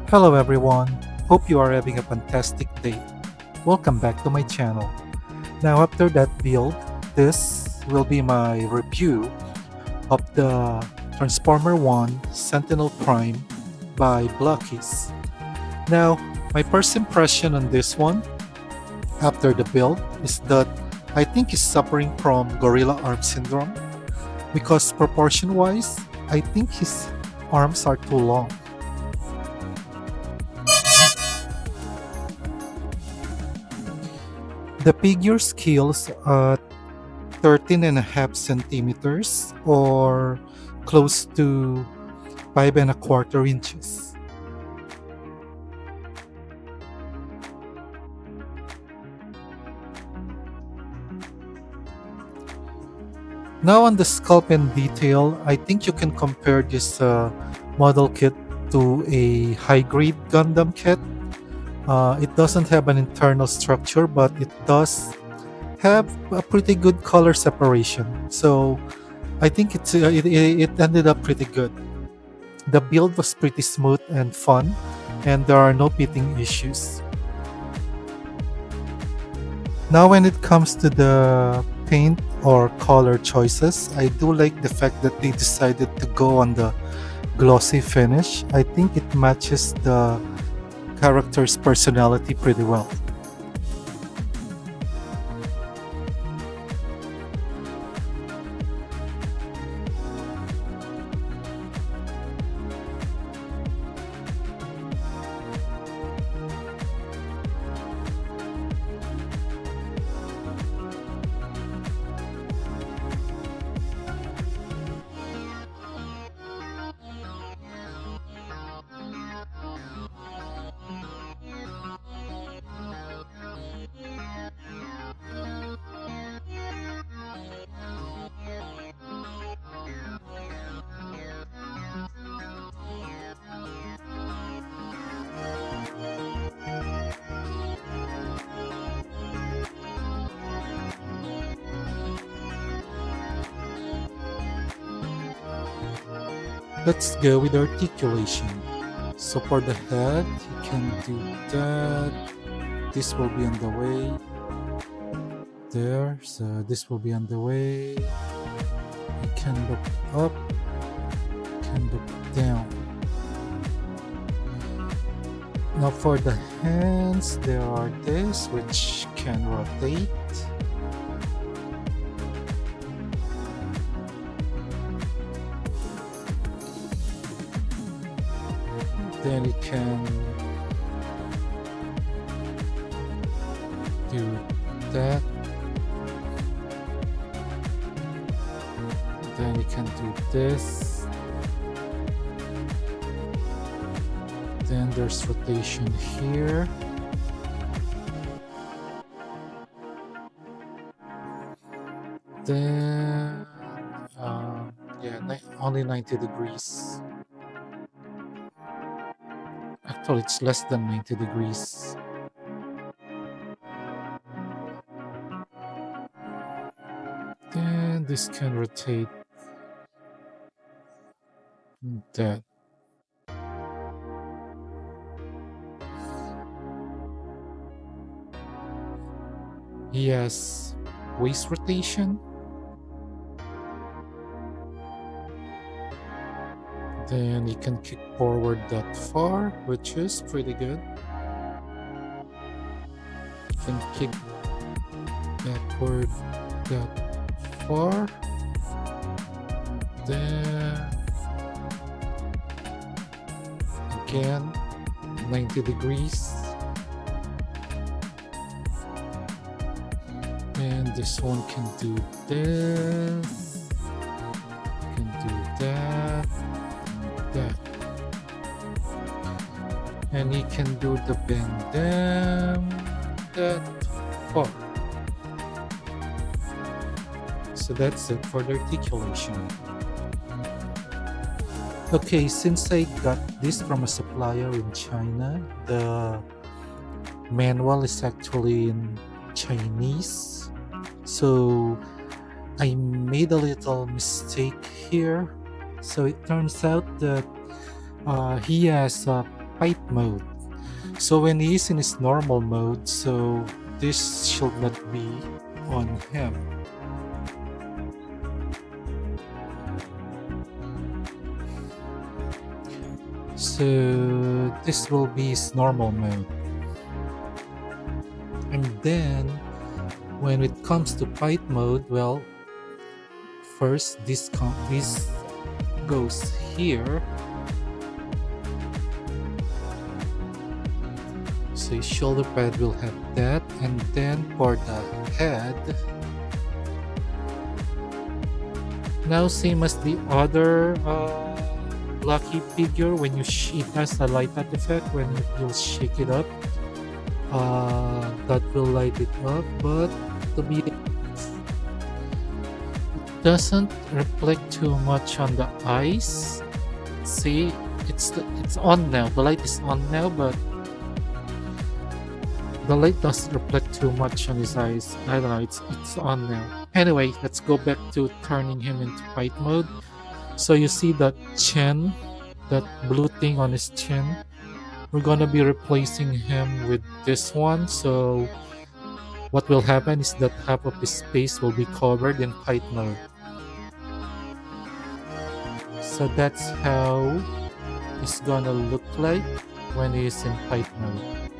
Hello everyone, hope you are having a fantastic day. Welcome back to my channel. Now after that build, this will be my review of the Transformer 1 Sentinel Prime by Blokees. Now, my first impression on this one after the build is that I think he's suffering from gorilla arm syndrome because proportion wise, I think his arms are too long. The figure scales at 13 and a half centimeters or close to 5 and a quarter inches. Now on the sculpt and detail, I think you can compare this model kit to a high-grade Gundam kit. It doesn't have an internal structure, but it does have a pretty good color separation. So I think it ended up pretty good. The build was pretty smooth and fun, and there are no pitting issues. Now, when it comes to the paint or color choices, I do like the fact that they decided to go on the glossy finish. I think it matches the character's personality pretty well. Let's go with articulation. So for the head, you can do that. This will be on the way. There, so this will be on the way. You can look up, can look down. Now for the hands, there are this which can rotate. Then you can do that. Then you can do this. Then there's rotation here. Then, yeah, only 90 degrees. Actually, it's less than 90 degrees. Then this can rotate that. He has waist rotation. Then you can kick forward that far, which is pretty good. You can kick backward that far. Then again, 90 degrees. And this one can do this, can do that. And he can do the bend down that far. So that's it for the articulation. Okay, since I got this from a supplier in China, the manual is actually in Chinese. So I made a little mistake here. So it turns out that he has fight mode. So when he is in his normal mode, so this should not be on him. So this will be his normal mode. And then when it comes to fight mode, well, first this goes here. So his shoulder pad will have that, and then for the head, now same as the other Blokees figure, when it has a light up effect when you shake it up, that will light it up, but to be doesn't reflect too much on the eyes. See, it's on now. The light is on now, but the light doesn't reflect too much on his eyes. I don't know. It's on now. Anyway, let's go back to turning him into fight mode. So you see that chin, that blue thing on his chin. We're gonna be replacing him with this one. So what will happen is that half of his face will be covered in fight mode. So that's how it's gonna look like when he's in fight mode.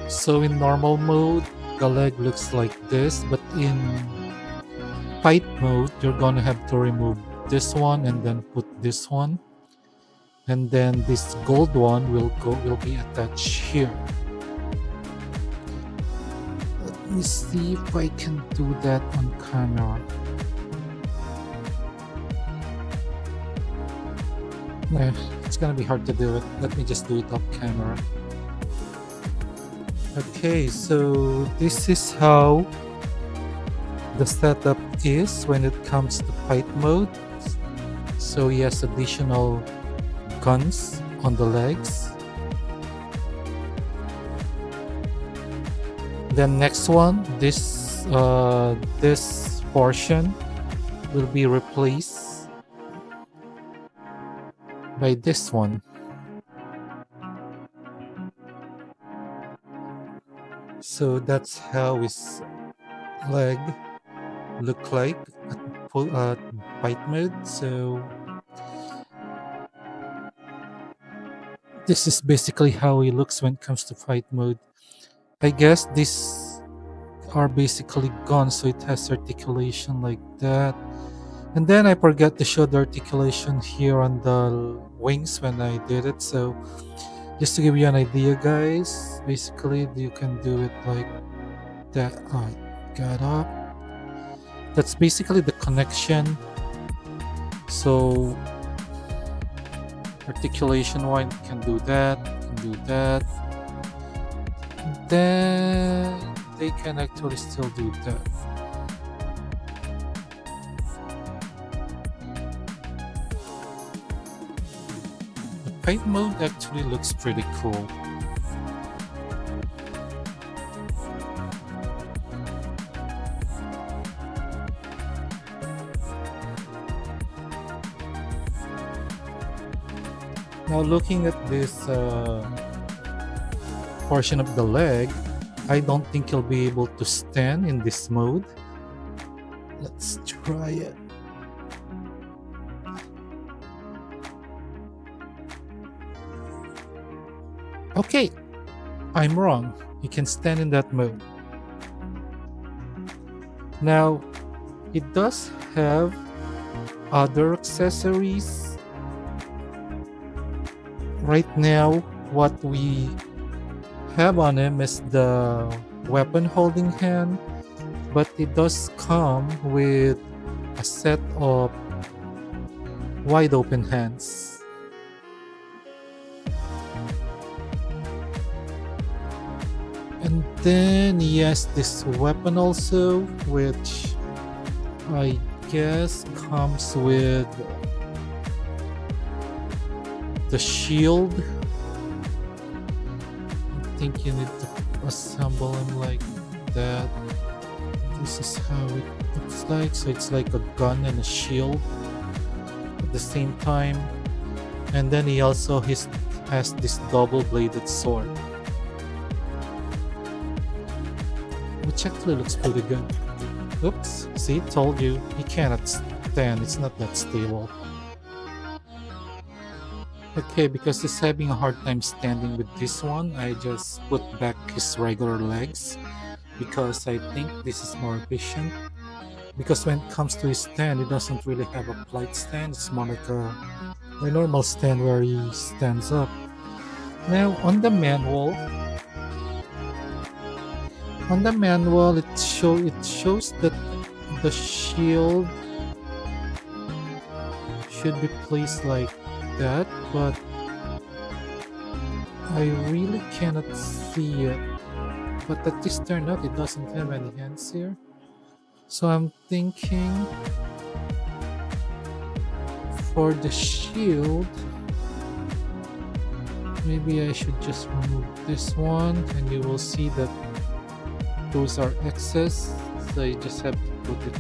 So in normal mode, the leg looks like this, but in fight mode, you're gonna have to remove this one and then put this one, and then this gold one will be attached here. Let me see if I can do that on camera. Nah, it's gonna be hard to do it. Let me just do it off camera. Okay, so this is how the setup is when it comes to fight mode. So he has additional guns on the legs. Then next one, this portion will be replaced by this one. So that's how his leg look like at full fight mode. So this is basically how he looks when it comes to fight mode. I guess these are basically gone, so it has articulation like that. And then I forgot to show the articulation here on the wings when I did it. So just to give you an idea, guys, basically you can do it like that. Got up. That's basically the connection. So articulation one can do that, can do that. Then they can actually still do that. The fight mode actually looks pretty cool. Now looking at this portion of the leg, I don't think he'll be able to stand in this mode. Let's try it. Okay, I'm wrong. He can stand in that mode. Now, it does have other accessories. Right now, what we have on him is the weapon holding hand, but it does come with a set of wide open hands. And then he has this weapon also, which I guess comes with the shield. I think you need to assemble him like that. This is how it looks like. So it's like a gun and a shield. at the same time. And then he also has this double-bladed sword, which actually looks pretty good. Oops, see, told you, he cannot stand, it's not that stable. Okay, because he's having a hard time standing with this one, I just put back his regular legs because I think this is more efficient. Because when it comes to his stand, he doesn't really have a flight stand, it's more like a normal stand where he stands up. Now on the manual, it shows that the shield should be placed like that, but I really cannot see it. But at this turned out it doesn't have any hands here. So I'm thinking for the shield, maybe I should just remove this one, and you will see that those are excess. So you just have to put it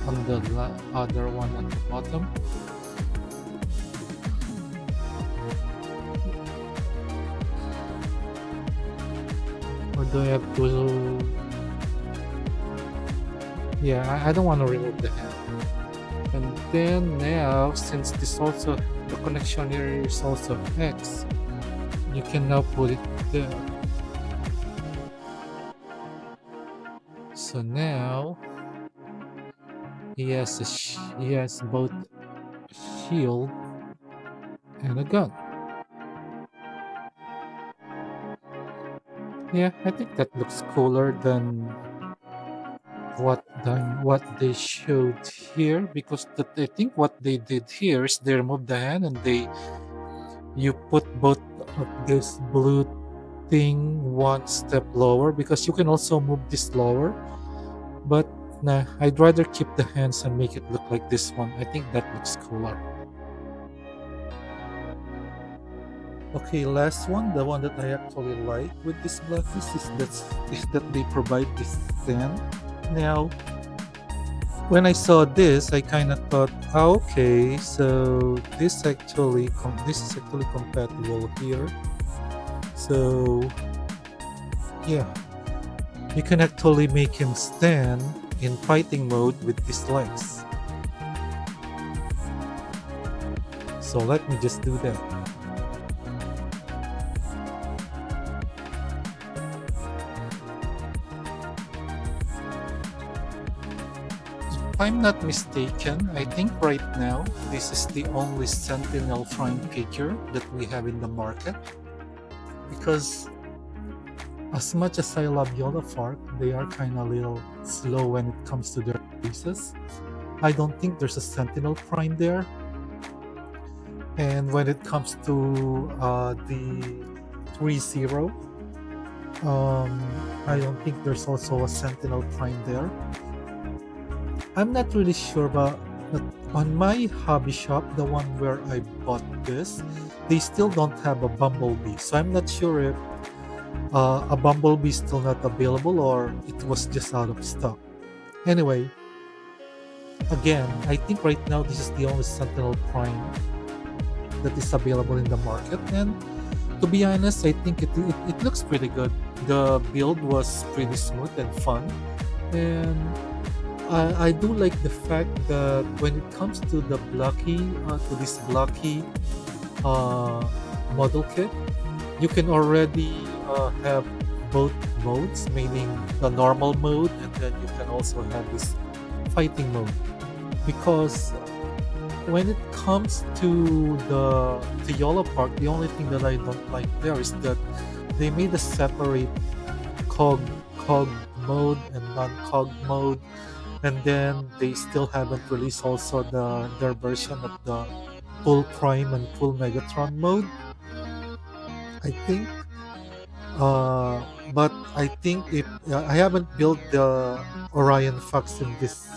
on the other one at the bottom. Or do I have to? Yeah, I don't want to remove the hand. And then now, since this also, the connection here is also X, you can now put it there. So now he has both shield and a gun. Yeah, I think that looks cooler than what they showed here, because I think what they did here is they removed the hand and you put both of this blue thing one step lower, because you can also move this lower, but nah, I'd rather keep the hands and make it look like this one. I think that looks cooler. Okay, last one, the one that I actually like with this Blokees is that they provide this stand. Now, when I saw this, I kind of thought, oh, okay, so this is actually compatible here. So yeah, you can actually make him stand in fighting mode with these legs. So let me just do that. If I'm not mistaken, I think right now this is the only Sentinel Prime figure that we have in the market. Because as much as I love Yolafark, they are kind of a little slow when it comes to their releases. I don't think there's a Sentinel Prime there. And when it comes to the 3-0, I don't think there's also a Sentinel Prime there. I'm not really sure, but on my hobby shop, the one where I bought this, they still don't have a Bumblebee. So I'm not sure if a Bumblebee is still not available or it was just out of stock. Anyway, again, I think right now this is the only Sentinel Prime that is available in the market, and to be honest, I think it looks pretty good. The build was pretty smooth and fun, and I do like the fact that when it comes to the this Blokees model kit, you can already have both modes, meaning the normal mode, and then you can also have this fighting mode. Because when it comes to the Yolafark, the only thing that I don't like there is that they made a separate cog mode and non-cog mode, and then they still haven't released also their version of the full Prime and full Megatron mode, I think. But I think I haven't built the Orion Fox in this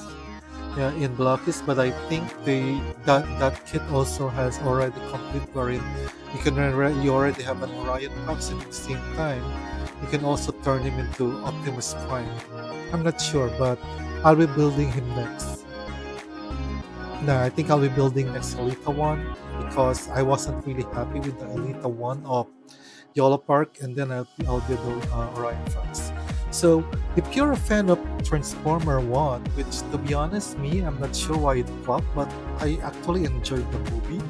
in Blokees, but I think that kit also has already complete, wherein you already have an Orion Fox, and at the same time you can also turn him into Optimus Prime. I'm not sure, but I'll be building him next. Nah, I think I'll be building next Elita one because I wasn't really happy with the Elita one of Yolo Park, and then I'll be doing Orion Fox. So if you're a fan of Transformer 1, which to be honest, me, I'm not sure why it flopped, but I actually enjoyed the movie.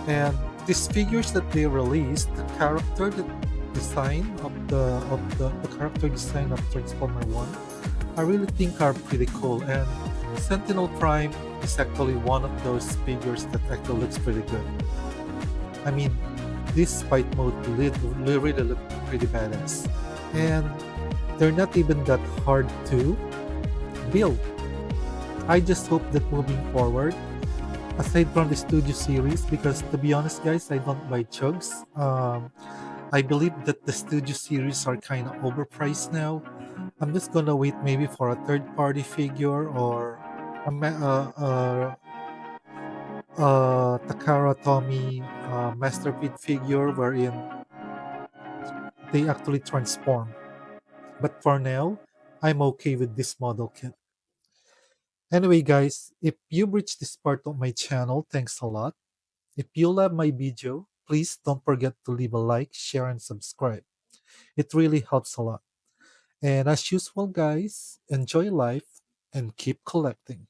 And these figures that they released, the character design the character design of Transformer 1, I really think are pretty cool. And Sentinel Prime is actually one of those figures that actually looks pretty good. I mean, this fight mode really look pretty badass. And they're not even that hard to build. I just hope that moving forward, aside from the studio series, because to be honest, guys, I don't buy chugs. I believe that the studio series are kind of overpriced now. I'm just gonna wait maybe for a third party figure or a, Takara Tomy Masterpiece figure wherein they actually transform. But for now, I'm okay with this model kit. Anyway, guys, if you've reached this part of my channel, thanks a lot. If you love my video, please don't forget to leave a like, share, and subscribe. It really helps a lot. And as usual, guys, enjoy life and keep collecting.